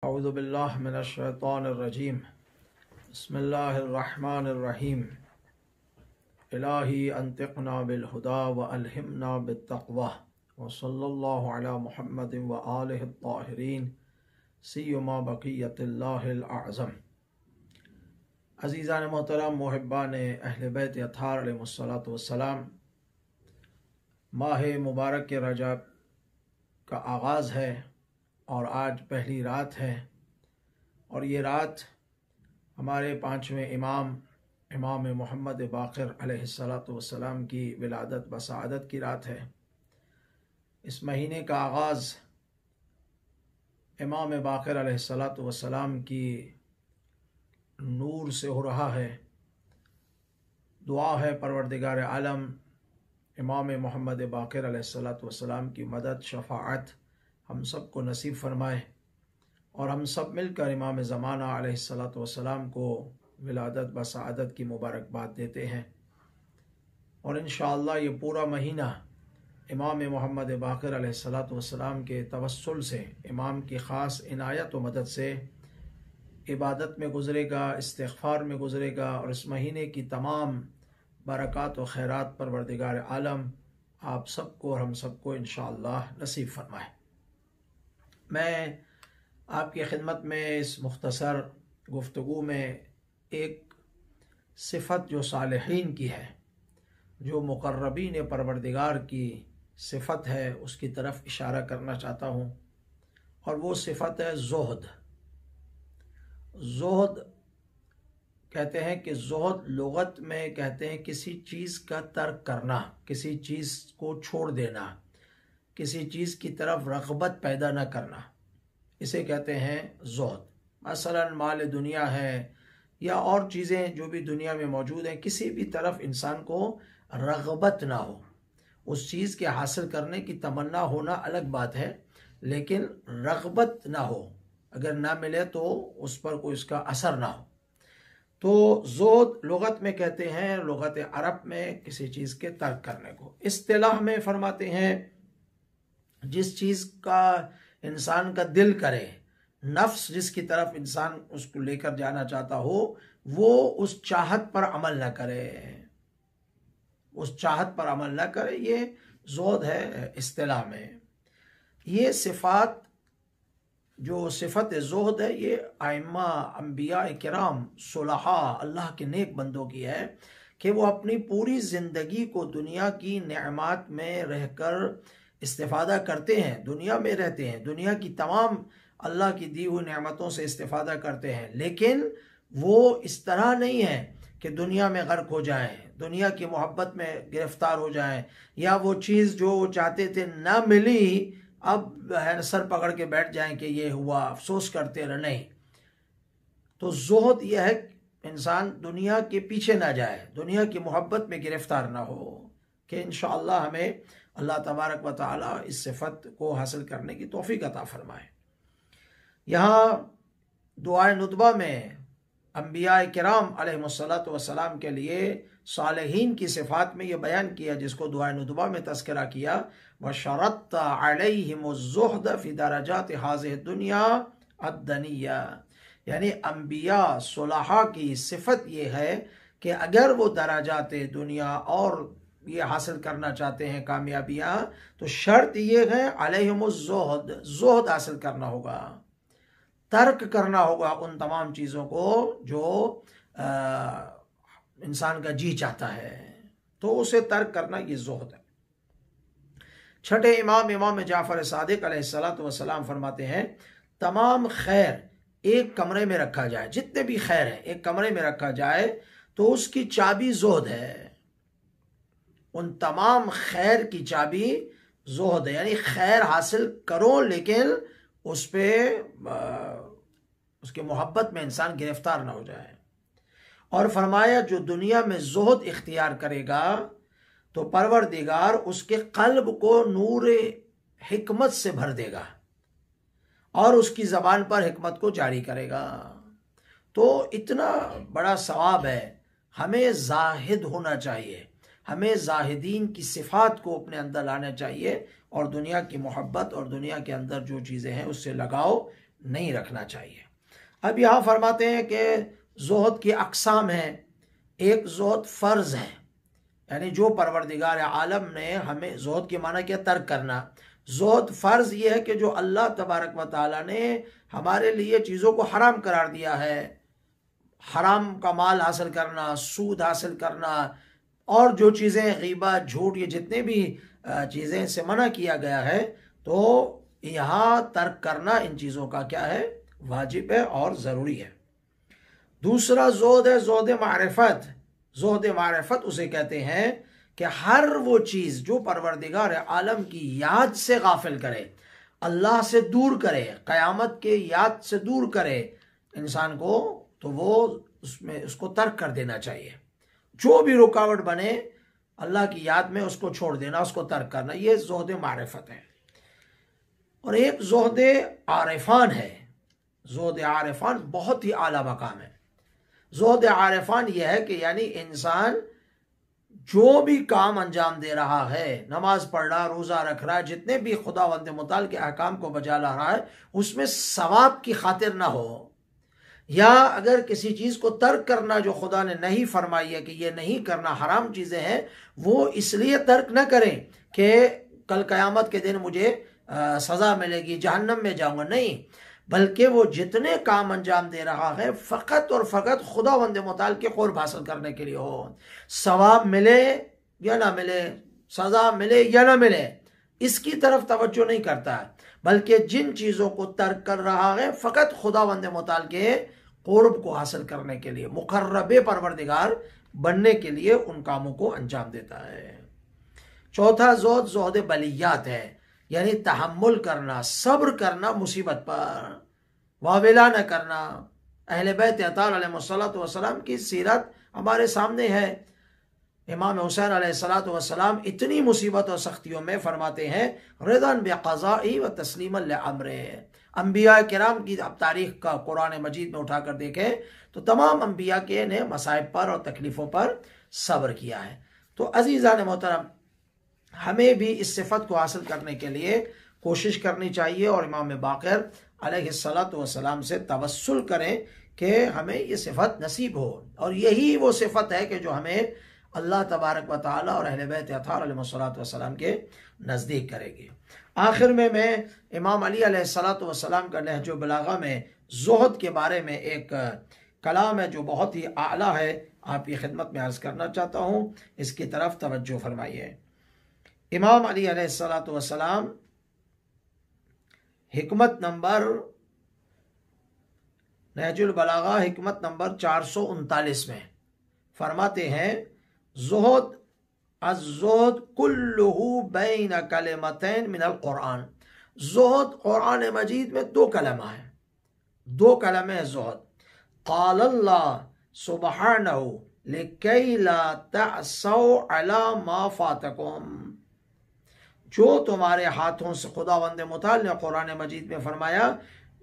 औज़ु बिल्लाहि मिनश शैतानिर रजीम। बिस्मिल्लाहिर रहमानिर रहीम। इलाही अंतिक़ना बिल हुदा व अलहिमना बित तक़वा व सल्लल्लाहु अला मुहम्मदिन व आलिहि त्ताहिरीन सिय्युमा बक़िय्यतिल्लाहिल अअज़म। अज़ीज़ान मोहतरम मुहिब्बान अहले बैत अत्हार अलैहिमुस्सलातु वस्सलाम, माह मुबारक के रजब का आगाज़ है और आज पहली रात है और ये रात हमारे पाँचवें इमाम मोहम्मद बाक़िर अलैहिस्सलातु वस्सलाम की विलादत व सआदत की रात है। इस महीने का आगाज़ इमाम बाक़िर अलैहिस्सलातु वस्सलाम की नूर से हो रहा है। दुआ है परवरदिगार आलम इमाम मोहम्मद बाक़िर अलैहिस्सलातु वस्सलाम की मदद शफ़ाअत हम सब को नसीब फरमाए और हम सब मिलकर इमाम ज़माना अलैहिस्सलातु वस्सलाम को विलादत व सआदत की मुबारकबाद देते हैं। और इंशाअल्लाह ये पूरा महीना इमाम मोहम्मद बाक़िर अलैहिस्सलातु वस्सलाम के तवस्सुल से, इमाम की ख़ास इनायत व मदद से इबादत में गुज़रेगा, इस्तिग़फ़ार में गुज़रेगा और इस महीने की तमाम बरक़ात व खैरात परवरदिगार आलम आप सबको और हम सबको इंशाअल्लाह नसीब फरमाए। मैं आपकी खिदमत में इस मुख्तसर गुफ्तगू में एक सिफ़त जो सालिहीन की है, जो मुक़र्रबीन परवरदिगार की सिफ़त है, उसकी तरफ इशारा करना चाहता हूँ और वो सिफ़त है ज़ुहद। ज़ुहद कहते हैं कि ज़ुहद लुग़त में कहते हैं किसी चीज़ का तर्क करना, किसी चीज़ को छोड़ देना, किसी चीज़ की तरफ रग़बत पैदा न करना, इसे कहते हैं ज़ुहद। मसलन माल दुनिया है या और चीज़ें जो भी दुनिया में मौजूद हैं, किसी भी तरफ इंसान को रग़बत ना हो। उस चीज़ के हासिल करने की तमन्ना होना अलग बात है, लेकिन रग़बत ना हो, अगर ना मिले तो उस पर कोई उसका असर ना हो। तो ज़ुहद लुग़त में कहते हैं, लुग़त अरब में किसी चीज़ के तर्क करने को। इस्तिलाह में फरमाते हैं जिस चीज़ का इंसान का दिल करे, नफ्स जिसकी तरफ इंसान उसको लेकर जाना चाहता हो, वो उस चाहत पर अमल न करे, उस चाहत पर अमल न करे, ये ज़ुहद है इस्तिलाह में। ये सिफ़ात जो सिफ़त ज़ुहद है, ये आइम्मा अंबिया किराम सुलहा अल्लाह के नेक बंदों की है कि वो अपनी पूरी ज़िंदगी को दुनिया की नेमत में रहकर इस्तिफ़ादा करते हैं, दुनिया में रहते हैं, दुनिया की तमाम अल्लाह की दी हुई नेमतों से इस्तिफ़ादा करते हैं, लेकिन वो इस तरह नहीं है कि दुनिया में गर्क हो जाएं, दुनिया की मोहब्बत में गिरफ़्तार हो जाएं, या वो चीज़ जो चाहते थे ना मिली, अब है सर पकड़ के बैठ जाएं कि ये हुआ, अफसोस करते रहे। नहीं, तो ज़ुहद यह है इंसान दुनिया के पीछे ना जाए, दुनिया की मोहब्बत में गिरफ़्तार ना हो, कि इंशाअल्लाह हमें अल्लाह तबारक व तआला इस सिफ़त को हासिल करने की तौफ़ीक़ अता फ़रमाए। यहाँ दुआए नुतबा में अंबिया किराम अलैहिमुस्सलातु वस्सलाम के लिए सालिहीन की सिफ़ात में ये बयान किया, जिसको दुआए नुतबा में तज़किरा किया, व शरत्त अलैहिमुज़्ज़ुहद फ़ी दरजात हाज़िहि दुनिया अद्दनिया। यानी अंबिया सुलहा की सिफ़त ये है कि अगर वो दराजात दुनिया और ये हासिल करना चाहते हैं कामयाबियाँ, तो शर्त ये है अलैहिमुज़्ज़ुहद, ज़ुहद हासिल करना होगा, तर्क करना होगा उन तमाम चीज़ों को जो इंसान का जी चाहता है, तो उसे तर्क करना ये ज़ुहद है। छठे इमाम जाफ़र सादिक अलैहिस्सलातु वस्सलाम फरमाते हैं, तमाम खैर एक कमरे में रखा जाए, जितने भी खैर हैं एक कमरे में रखा जाए तो उसकी चाबी ज़ुहद है। उन तमाम खैर की चाबी ज़ुहद है, यानी खैर हासिल करो लेकिन उस पर उसके मोहब्बत में इंसान गिरफ़्तार ना हो जाए। और फरमाया जो दुनिया में ज़ुहद इख्तियार करेगा तो परवरदिगार उसके क़ल्ब को नूर हिकमत से भर देगा और उसकी ज़बान पर हिकमत को जारी करेगा। तो इतना बड़ा सवाब है, हमें ज़ाहिद होना चाहिए, हमें ज़ाहिदीन की सिफ़ात को अपने अंदर लाना चाहिए और दुनिया की मोहब्बत और दुनिया के अंदर जो चीज़ें हैं उससे लगाव नहीं रखना चाहिए। अब यहाँ फरमाते हैं कि ज़ुहद की अक़साम है। एक ज़ुहद फ़र्ज़ है, यानी जो परवरदिगार आलम ने हमें, ज़ुहद के माना क्या, तर्क करना। ज़ुहद फ़र्ज़ ये है कि जो अल्लाह तबारक व तआला ने हमारे लिए चीज़ों को हराम करार दिया है, हराम का माल हासिल करना, सूद हासिल करना, और जो चीज़ें ग़ीबत, झूठ, ये जितने भी चीज़ें से मना किया गया है, तो यहाँ तर्क करना इन चीज़ों का क्या है, वाजिब है और ज़रूरी है। दूसरा ज़ुहद है ज़ुहद मारिफत। ज़ुहद मारिफत उसे कहते हैं कि हर वो चीज़ जो परवरदिगार आलम की याद से गाफिल करे, अल्लाह से दूर करे, क़यामत के याद से दूर करे इंसान को, तो वो उसमें उसको तर्क कर देना चाहिए। जो भी रुकावट बने अल्लाह की याद में, उसको छोड़ देना, उसको तर्क करना, ये ज़ुहद मारिफत है। और एक ज़ुहद आरिफान है। ज़ुहद आरिफान बहुत ही आला मकाम है। ज़ुहद आरिफान यह है कि यानी इंसान जो भी काम अंजाम दे रहा है, नमाज पढ़ रहा, रोज़ा रख रहा है, जितने भी खुदावंद मुताल के अहकाम को बजा ला रहा है, उसमें सवाब की खातिर ना हो, या अगर किसी चीज़ को तर्क करना जो खुदा ने नहीं फरमाई है कि ये नहीं करना, हराम चीज़ें हैं, वो इसलिए तर्क न करें कि कल क़यामत के दिन मुझे सज़ा मिलेगी, जहन्नम में जाऊंगा, नहीं, बल्कि वो जितने काम अंजाम दे रहा है फ़कत और फ़कत खुदावंद मुताल के क़ुर्ब हासिल करने के लिए हो। सवाब मिले या ना मिले, सज़ा मिले या ना मिले, इसकी तरफ तवज्जो नहीं करता है, बल्कि जिन चीज़ों को तर्क कर रहा है फ़कत खुदावंद मुताल के क़ुर्ब को हासिल करने के लिए, मुक़र्रब परवरदिगार बनने के लिए उन कामों को अंजाम देता है। चौथा ज़ुहद ज़ुहद बलियात है, यानी तहम्मुल करना, सब्र करना मुसीबत पर, वावेला न करना। अहले बैत अतार अलैहिस्सलातु वस्सलाम की सीरत हमारे सामने है। इमाम हुसैन अलैहिस्सलातु वस्सलाम इतनी मुसीबत और सख्तियों में फरमाते हैं, रिदन बिक़ज़ाई व तस्लीमन लिअम्रे। अम्बिया किराम की आप तारीख़ का कुरान मजीद में उठाकर देखें तो तमाम अम्बिया के ने मसाइब पर और तकलीफ़ों पर सब्र किया है। तो अज़ीज़ान मोहतरम, हमें भी इस सिफत को हासिल करने के लिए कोशिश करनी चाहिए और इमाम बाक़िर अलैहिस्सलातु वस्सलाम से तवस्सुल करें कि हमें ये सिफत नसीब हो। और यही वो सिफत है कि जो हमें अल्लाह तबारक व तआला और अहले बैत अतार अलैहिस्सलातु वस्सलाम के नज़दीक करेगी। आखिर में मैं इमाम अली अलैहिस्सलातु वस्सलाम का नहजुल बलागा में ज़ुहद के बारे में एक कलाम है जो बहुत ही आला है, आपकी खिदमत में अर्ज़ करना चाहता हूँ, इसकी तरफ तवज्जो फरमाइए। इमाम अली अलैहिस्सलातु वस्सलाम हिकमत नंबर, नहजुल बलागा हिकमत नंबर 439 में फरमाते हैं, ज़ुहद अज़्ज़ुहद कुल्लुहु बैन कलिमतैन मिनल कुरान। ज़ुहद कुरान मजीद में दो कलमा है, दो कलमे हैं ज़ुहद। क़ालल्लाह सुब्हानहु लिकै ला तअसौ अला मा फातकुम। जो तुम्हारे हाथों से, खुदावंद मुताल ने कुरान मजीद में फरमाया,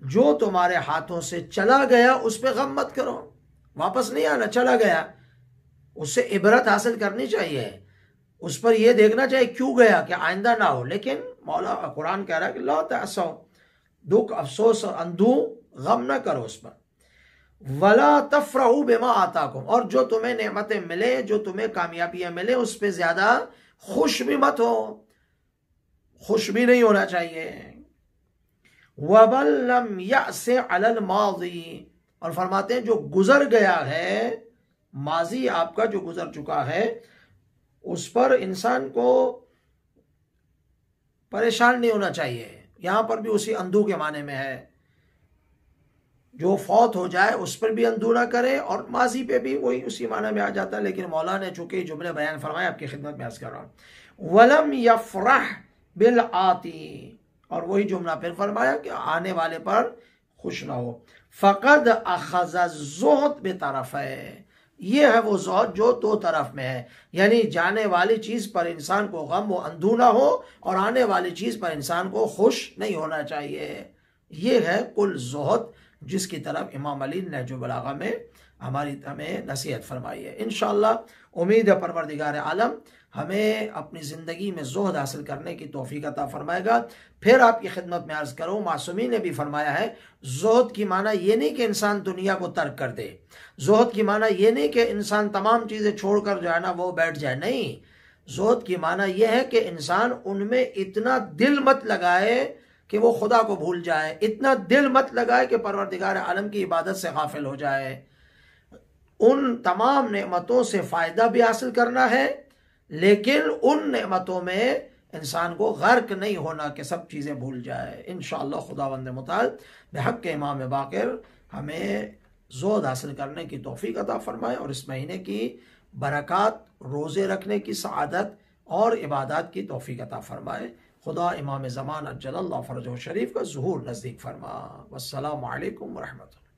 जो तुम्हारे हाथों से चला गया उस पर गम मत करो, वापस नहीं आना, चला गया, उससे इबरत हासिल करनी चाहिए, उस पर यह देखना चाहिए क्यों गया, कि आइंदा ना हो। लेकिन मौला कुरान कह रहा है कि ला तअसौ, दुख, अफसोस और अंधू गम न करो उस पर। वला तफरहू बिमा आताकुम, और जो तुम्हें नेमतें मिले, जो तुम्हें कामयाबियां मिले, उस पर ज्यादा खुश भी मत हो, खुश भी नहीं होना चाहिए। वबल लम यअसे अलल माज़ी, और फरमाते हैं जो गुजर गया है, माजी आपका जो गुजर चुका है, उस पर इंसान को परेशान नहीं होना चाहिए। यहां पर भी उसी अंधू के माने में है, जो फौत हो जाए उस पर भी अंधू ना करे, और माजी पे भी वही उसी माने में आ जाता है। लेकिन मौला ने चूंकि जुमले बयान फरमाए, आपकी खिदमत में अर्ज कर रहा हूं। वलम यफरह बिल आती, और वही जुमला फिर फरमाया कि आने वाले पर खुश ना हो। फ़क़द अख़ज़ ज़ुहद बेतरफ़ है, ये है वो ज़ुहद जो दो तरफ में है, यानी जाने वाली चीज़ पर इंसान को गम, वो अंधू ना हो, और आने वाली चीज़ पर इंसान को खुश नहीं होना चाहिए। ये है कुल ज़ुहद जिसकी तरफ इमाम अली नहजुल बलागा में हमें नसीहत फरमाई है। इंशाअल्लाह उम्मीद है परवरदिगार आलम हमें अपनी ज़िंदगी में ज़ुहद हासिल करने की तौफीक अता फरमाएगा। फिर आपकी खिदमत में अर्ज़ करूँ, मासूमी ने भी फरमाया है ज़ुहद की माना ये नहीं कि इंसान दुनिया को तर्क कर दे, ज़ुहद की माना ये नहीं कि इंसान तमाम चीज़ें छोड़कर जो है ना वो बैठ जाए, नहीं, ज़ुहद की माना यह है कि इंसान उनमें इतना दिल मत लगाए कि वो खुदा को भूल जाए, इतना दिल मत लगाए कि परवरदिगार आलम की इबादत से गाफिल हो जाए। उन तमाम नेमतों से फ़ायदा भी हासिल करना है, लेकिन उन नेमतों में इंसान को गर्क नहीं होना कि सब चीज़ें भूल जाए। इंशाअल्लाह खुदावंद मुताल बिहक़ इमाम बाक़िर हमें ज़ुहद हासिल करने की तौफीक अता फरमाए और इस महीने की बरक़ात, रोज़े रखने की सआदत और इबादत की तौफीक अता फरमाए। खुदा इमाम ज़मान अज्जलल्लाहु फ़रजहु शरीफ का ज़ुहूर नज़दीक फरमा। वस्सलामु अलैकुम व रहमतुल्लाह।